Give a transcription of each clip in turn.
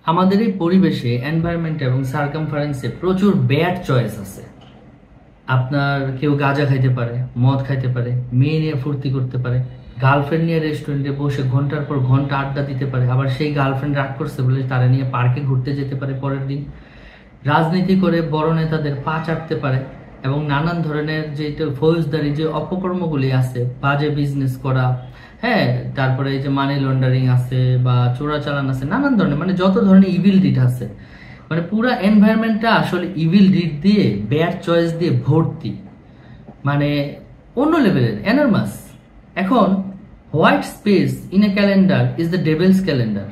আমাদের এই পরিবেশে এনভায়রনমেন্ট এবং সার্কামফারেন্সে প্রচুর ব্যাড চয়েস আছে। আপনার কেউ গাঁজা খাইতে পারে, মদ খাইতে পারে, মেয়ে নিয়ে ফুর্তি করতে পারে, গার্লফ্রেন্ড নিয়ে রেস্টুরেন্টে বসে ঘন্টার পর ঘন্টা আড্ডা দিতে পারে, আবার সেই গার্লফ্রেন্ড রাগ করছে বলে তারা নিয়ে পার্কে ঘুরতে যেতে পারে পরের দিন, রাজনীতি করে বড় নেতাদের পা চাটতে পারে এবং নানান ধরনের যে ফৌজদারি যে অপকর্মগুলি আছে, বাজে বিজনেস করা, হ্যাঁ, তারপরে এই যে মানি লন্ডারিং আছে বা চোরাচালান আছে, নানান ধরনের মানে যত ধরনের ইভিল ডিড আছে, মানে পুরা এনভায়রনমেন্টটা আসলে ইভিল ডিড দিয়ে, ব্যাড চয়েস দিয়ে ভর্তি, মানে অন্য লেভেলের, এনরমাস। এখন white space in a calendar is the devil's calendar.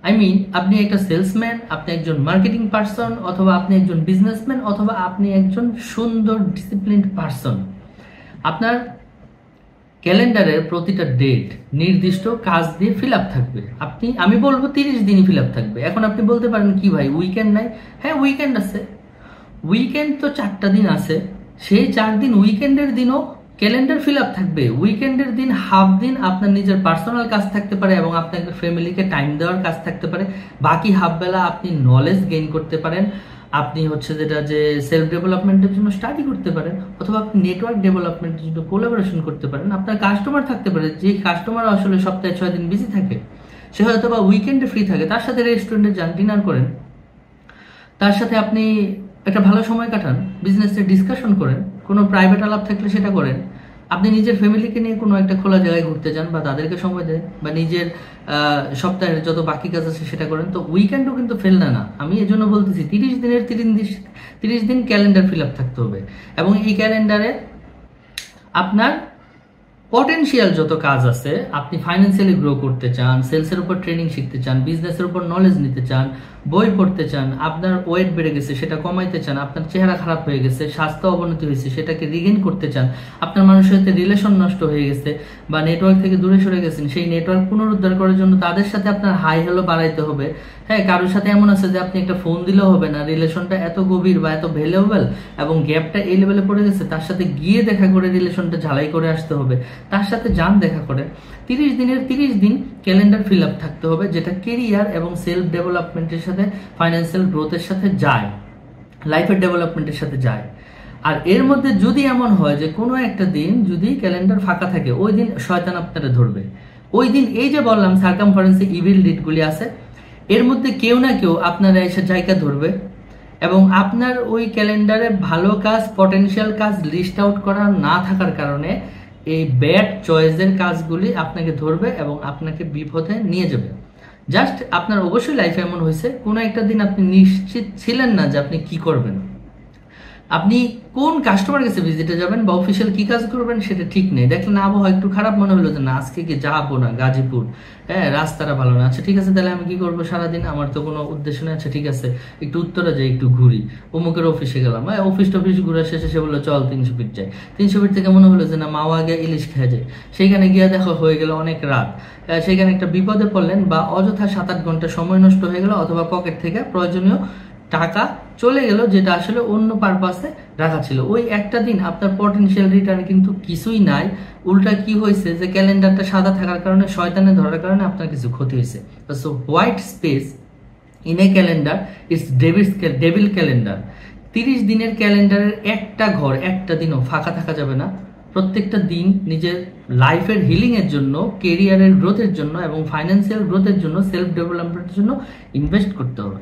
I mean, আপনি একটা সেলসম্যান, আপনি একজন মার্কেটিং পার্সন, অথবা আপনি একজন বিজনেসম্যান, অথবা আপনি একজন সুন্দর ডিসিপ্লিনড পার্সন, আপনার ক্যালেন্ডারের প্রতিটা ডেট নির্দিষ্ট কাজ দিয়ে ফিল আপ থাকবে। আমি বলবো 30 দিনই ফিল আপ থাকবে। এখন আপনি বলতে পারেন কি ভাই, উইকেন্ড নাই? হ্যাঁ, উইকেন্ড আছে। উইকেন্ড তো 4টা দিন আছে, সেই 4 দিন উইকেন্ডের দিনও ক্যালেন্ডার ফিল আপ থাকবে। উইকেন্ডের দিন হাফ দিন আপনার নিজের পার্সোনাল কাজ থাকতে পারে এবং আপনার ফ্যামিলিকে টাইম দেওয়ার কাজ থাকতে পারে, বাকি হাফ বেলা আপনি নলেজ গেইন করতে পারেন, আপনি যেটা যে সেলফ ডেভেলপমেন্টের জন্য স্টাডি করতে পারেন, অথবা আপনি নেটওয়ার্ক ডেভেলপমেন্টের জন্য কোলাবোরেশন করতে পারেন। আপনার কাস্টমার থাকতে পারে, যে কাস্টমার আসলে সপ্তাহে 6 দিন বিজি থাকে, সে হয়তো বা উইকেন্ডে ফ্রি থাকে, তার সাথে রেস্টুরেন্টে যান, ডিনার করেন, তার সাথে আপনি একটা ভালো সময় কাটান, বিজনেসের ডিসকাশন করেন, কোনো প্রাইভেট আলাপ থাকলে সেটা করেন, আপনি নিজের ফ্যামিলিকে নিয়ে কোনো একটা খোলা জায়গায় ঘুরতে যান বা তাদেরকে সময় দেন, বা নিজের সপ্তাহের যত বাকি কাজ আছে সেটা করেন। তো উইকেন্ডও কিন্তু ফেল না। আমি এই জন্য বলতেছি 30 দিনের 30 দিন ক্যালেন্ডার ফিল আপ থাকতে হবে, এবং এই ক্যালেন্ডারে আপনার পটেনশিয়াল যত কাজ আছে, আপনি ফাইন্যান্সিয়ালি গ্রো করতে চান, সেলসের উপর ট্রেনিং শিখতে চান, বিজনেসের উপর নলেজ নিতে চান, বই পড়তে চান, আপনার ওয়েট বেড়ে গেছে সেটা কমাইতে চান, আপনার চেহারা খারাপ হয়ে গেছে, স্বাস্থ্য অবনতি হয়েছে সেটাকে রিগেইন করতে চান, আপনার মানুষের সাথে রিলেশন নষ্ট হয়ে গেছে বা নেটওয়ার্ক থেকে দূরে সরে গেছেন, সেই নেটওয়ার্ক পুনরুদ্ধার করার জন্য তাদের সাথে আপনার হাই হ্যালো বাড়াইতে হবে। হ্যাঁ, কারোর সাথে এমন আছে যে আপনি একটা ফোন দিলেও হবে না, রিলেশনটা এত গভীর বা এত ভ্যালুয়েবল এবং গ্যাপটা এই লেভেলে পড়ে গেছে, তার সাথে গিয়ে দেখা করে রিলেশনটা ঝালাই করে আসতে হবে, তার সাথে যান দেখা করে। 30 দিনের 30 দিন ক্যালেন্ডার ফিল আপ থাকতে হবে, যেটা কেরিয়ার এবং সেলফ ডেভেলপমেন্টের সাথে, ফাইন্যান্সিয়াল গ্রোথের সাথে যায়, লাইফের ডেভেলপমেন্টের সাথে যায়। আর এর মধ্যে যদি এমন হয় যে কোনো একটা দিন যদি ক্যালেন্ডার ফাঁকা থাকে, ওই দিন শয়তান আপনারা ধরবে। ওই দিন এই যে বললাম সার্কামফারেন্সে ইভিল ডিডগুলি আছে, এর মধ্যে কেউ না কেউ আপনারা এসে জায়গা ধরবে এবং আপনার ওই ক্যালেন্ডারে ভালো কাজ, পটেনশিয়াল কাজ লিস্ট আউট করা না থাকার কারণে এই ব্যাড চয়েসের কাজগুলি আপনাকে ধরবে এবং আপনাকে বিপদে নিয়ে যাবে। জাস্ট আপনার অবশ্যই লাইফে এমন হয়েছে, কোনো একটা দিন আপনি নিশ্চিত ছিলেন না যে আপনি কি করবেন, আপনি কোন কাস্টমার কাছে ভিজিটে যাবেন বা অফিসিয়াল কি কাজ করবেন সেটা ঠিক নেই। দেখলেন আবহাওয়া একটু খারাপ, মনে হলো যে না আজকে কি যাবো না গাজীপুর, হ্যাঁ রাস্তাটা ভালো না, আচ্ছা ঠিক আছে তাহলে আমি কি করবো সারাদিন, আমার তো কোনো উদ্দেশ্য নেই, আচ্ছা ঠিক আছে একটু উত্তরে যাই, একটু ঘুরি, অমুকের অফিসে গেলাম, অফিস টফিস ঘুরে শেষে সে বললো চল 300 ফিট যাই। 300 ফিট থেকে মনে হলো যে না মাওয়া গিয়ে ইলিশ খেয়ে যায়, সেইখানে গিয়ে দেখা হয়ে গেল অনেক রাত, সেখানে একটা বিপদে পড়লেন বা অযথা 7-8 ঘন্টা সময় নষ্ট হয়ে গেল, অথবা পকেট থেকে প্রয়োজনীয় টাকা চলে গেল যেটা আসলে অন্য পারপাসে রাখা ছিল। ওই একটা দিন আপনার পটেনশিয়াল রিটার্ন কিন্তু কিছুই নাই, উল্টা কি হয়েছে যে ক্যালেন্ডারটা সাদা থাকার কারণে, শয়তানে ধরার কারণে আপনার কিছু ক্ষতি হয়েছে। So white space in a calendar is devil calendar. 30 দিনের ক্যালেন্ডারের একটা ঘর, একটা দিনও ফাঁকা থাকা যাবে না। প্রত্যেকটা দিন নিজের লাইফের হিলিং এর জন্য, কেরিয়ারের গ্রোথের জন্য এবং ফাইন্যান্সিয়াল গ্রোথের জন্য, সেলফ ডেভেলপমেন্টের জন্য ইনভেস্ট করতে হবে।